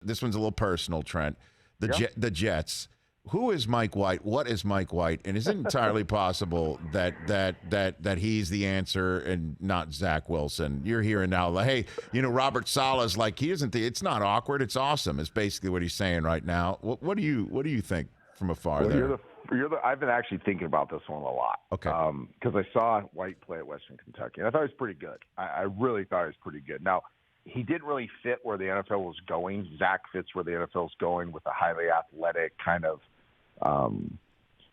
this one's a little personal, Trent. The Jets. Who is Mike White? What is Mike White? And is it entirely possible that he's the answer and not Zach Wilson? You're hearing now, like, hey, Robert Saleh's like, he isn't it's not awkward, it's awesome. Is basically what he's saying right now. What do you think from afar there? I've been actually thinking about this one a lot. Okay. Because I saw White play at Western Kentucky, and I thought he was pretty good. I really thought he was pretty good. Now, he didn't really fit where the NFL was going. Zach fits where the NFL is going with a highly athletic kind of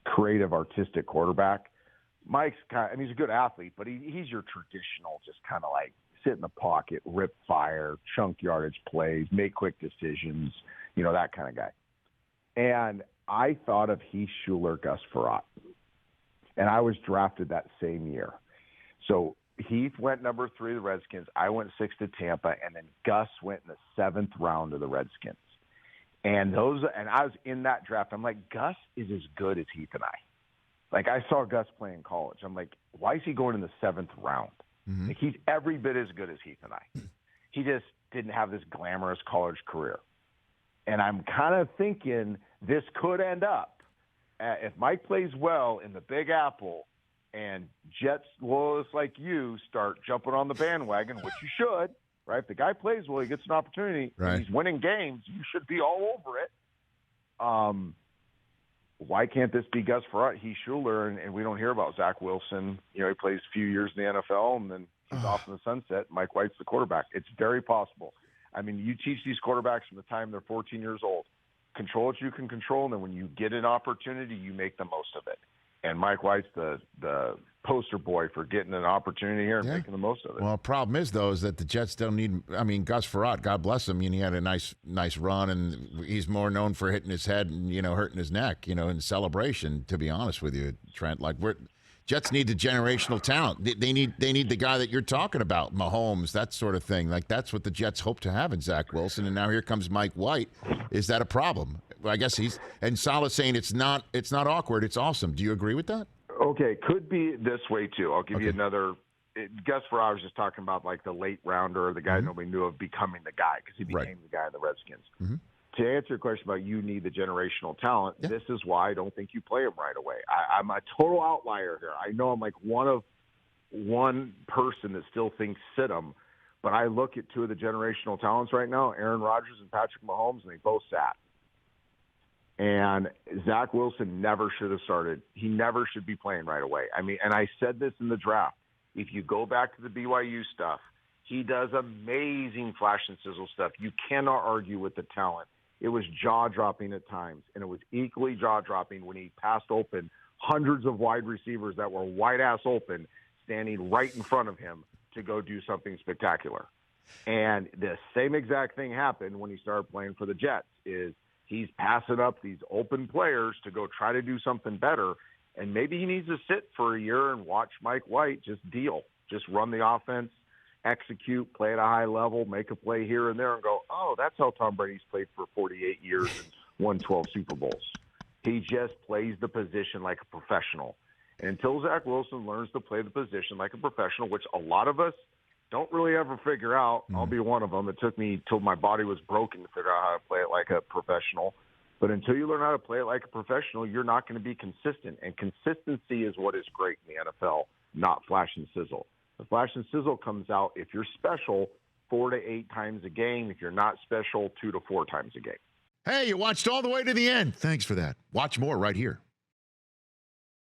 creative, artistic quarterback. Mike's he's a good athlete, but he's your traditional, just kind of like sit in the pocket, rip fire, chunk yardage plays, make quick decisions, that kind of guy. And I thought of Heath Schuler, Gus Frerotte, and I was drafted that same year. So Heath went number 3 to the Redskins. I went 6 to Tampa, and then Gus went in the 7th round to the Redskins. And I was in that draft. I'm like, Gus is as good as Heath and I. Like, I saw Gus play in college. I'm like, why is he going in the 7th round? Mm-hmm. Like, he's every bit as good as Heath and I. He just didn't have this glamorous college career. And I'm kind of thinking this could end up, if Mike plays well in the Big Apple and Jets loyalists like you start jumping on the bandwagon, which you should, right? If the guy plays well, he gets an opportunity, right, and he's winning games, you should be all over it. Why can't this be Gus Frerotte, Heath Schuler, and we don't hear about Zach Wilson? He plays a few years in the NFL, and then he's off in the sunset. Mike White's the quarterback. It's very possible. I mean, you teach these quarterbacks from the time they're 14 years old. Control what you can control, and then when you get an opportunity, you make the most of it. And Mike White's the poster boy for getting an opportunity here and making the most of it. Well, the problem is, though, is that the Jets don't need – I mean, Gus Frerotte, God bless him, he had a nice run, and he's more known for hitting his head and, hurting his neck, in celebration, to be honest with you, Trent. Like, Jets need the generational talent. They need the guy that you're talking about, Mahomes, that sort of thing. Like, that's what the Jets hope to have in Zach Wilson, and now here comes Mike White. Is that a problem? I guess and Saleh's saying it's not awkward, it's awesome. Do you agree with that? Okay, could be this way too. I'll give you another. Gus Frerotte was just talking about like the late rounder, or the guy nobody knew of becoming the guy because he became the guy in the Redskins. Mm-hmm. To answer your question about you need the generational talent, this is why I don't think you play him right away. I'm a total outlier here. I know I'm like one person that still thinks sit him, but I look at 2 of the generational talents right now, Aaron Rodgers and Patrick Mahomes, and they both sat. And Zach Wilson never should have started. He never should be playing right away. I mean, and I said this in the draft. If you go back to the BYU stuff, he does amazing flash and sizzle stuff. You cannot argue with the talent. It was jaw-dropping at times, and it was equally jaw-dropping when he passed open hundreds of wide receivers that were wide-ass open, standing right in front of him to go do something spectacular. And the same exact thing happened when he started playing for the Jets, is he's passing up these open players to go try to do something better, and maybe he needs to sit for a year and watch Mike White just run the offense, execute, play at a high level, make a play here and there, and go, oh, that's how Tom Brady's played for 48 years and won 12 Super Bowls. He just plays the position like a professional. And until Zach Wilson learns to play the position like a professional, which a lot of us don't really ever figure out. I'll be one of them. It took me till my body was broken to figure out how to play it like a professional. But until you learn how to play it like a professional, you're not going to be consistent. And consistency is what is great in the NFL, not flash and sizzle. The flash and sizzle comes out if you're special 4 to 8 times a game. If you're not special, 2 to 4 times a game. Hey, you watched all the way to the end. Thanks for that. Watch more right here.